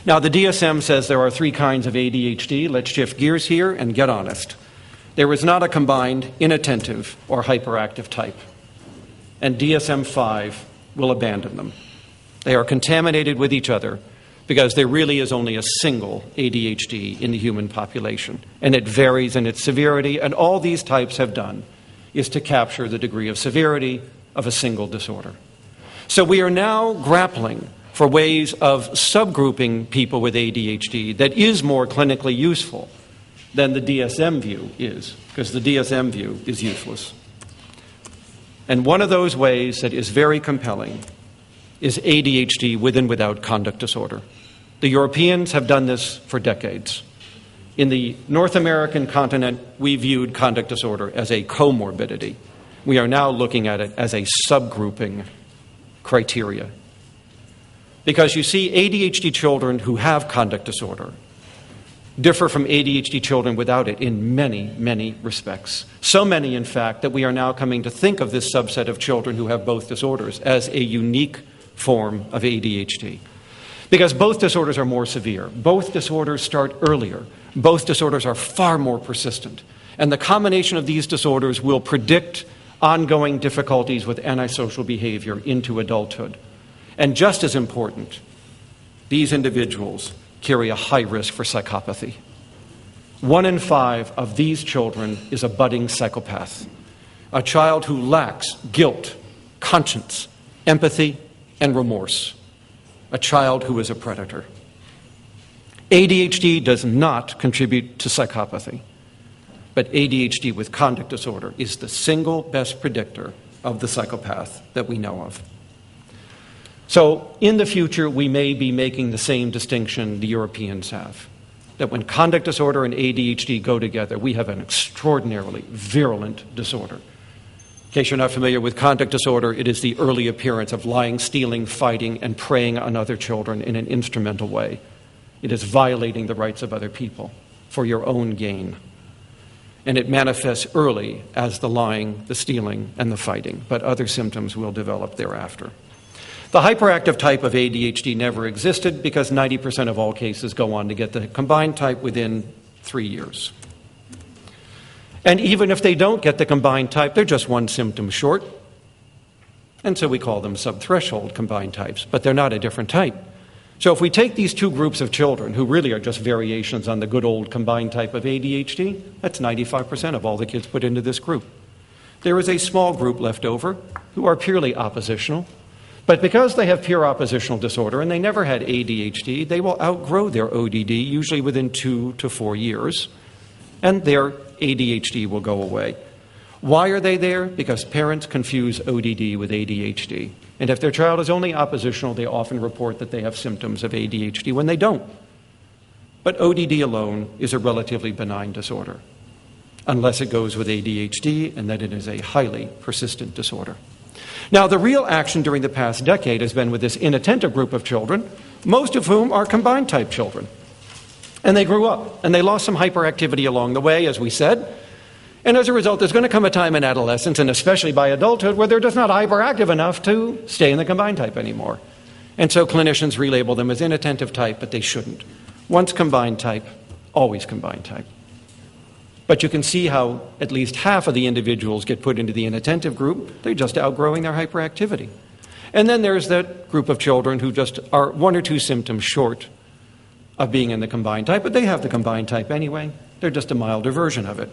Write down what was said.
Now, the DSM says there are 3 kinds of ADHD. Let's shift gears here and get honest. There is not a combined inattentive or hyperactive type, and DSM V will abandon them. They are contaminated with each other because there really is only a single ADHD in the human population, and it varies in its severity, and all these types have done is to capture the degree of severity of a single disorder. So we are now grappling for ways of subgrouping people with ADHD that is more clinically useful than the DSM view is, because the DSM view is useless. And one of those ways that is very compelling is ADHD with and without conduct disorder. The Europeans have done this for decades. In the North American continent, we viewed conduct disorder as a comorbidity. We are now looking at it as a subgrouping criteria. Because you see, ADHD children who have conduct disorder differ from ADHD children without it in many, many respects. So many, in fact, that we are now coming to think of this subset of children who have both disorders as a unique form of ADHD. Because both disorders are more severe. Both disorders start earlier. Both disorders are far more persistent. And the combination of these disorders will predict ongoing difficulties with antisocial behavior into adulthood. And just as important, these individuals carry a high risk for psychopathy. 1 in 5 of these children is a budding psychopath, a child who lacks guilt, conscience, empathy, and remorse, a child who is a predator. ADHD does not contribute to psychopathy, but ADHD with conduct disorder is the single best predictor of the psychopath that we know of. So in the future, we may be making the same distinction the Europeans have, that when conduct disorder and ADHD go together, we have an extraordinarily virulent disorder. In case you're not familiar with conduct disorder, it is the early appearance of lying, stealing, fighting, and preying on other children in an instrumental way. It is violating the rights of other people for your own gain. And it manifests early as the lying, the stealing, and the fighting, but other symptoms will develop thereafter. The hyperactive type of ADHD never existed because 90% of all cases go on to get the combined type within 3 years. And even if they don't get the combined type, they're just one symptom short. And so we call them subthreshold combined types, but they're not a different type. So if we take these 2 groups of children who really are just variations on the good old combined type of ADHD, that's 95% of all the kids put into this group. There is a small group left over who are purely oppositional. But because they have pure oppositional disorder and they never had ADHD, they will outgrow their ODD, usually within 2 to 4 years, and their ADHD will go away. Why are they there? Because parents confuse ODD with ADHD. And if their child is only oppositional, they often report that they have symptoms of ADHD when they don't. But ODD alone is a relatively benign disorder, unless it goes with ADHD, and then it is a highly persistent disorder. Now, the real action during the past decade has been with this inattentive group of children, most of whom are combined type children. And they grew up, and they lost some hyperactivity along the way, as we said. And as a result, there's going to come a time in adolescence, and especially by adulthood, where they're just not hyperactive enough to stay in the combined type anymore. And so clinicians relabel them as inattentive type, but they shouldn't. Once combined type, always combined type. But you can see how at least half of the individuals get put into the inattentive group. They're just outgrowing their hyperactivity. And then there's that group of children who just are 1 or 2 symptoms short of being in the combined type, but they have the combined type anyway. They're just a milder version of it.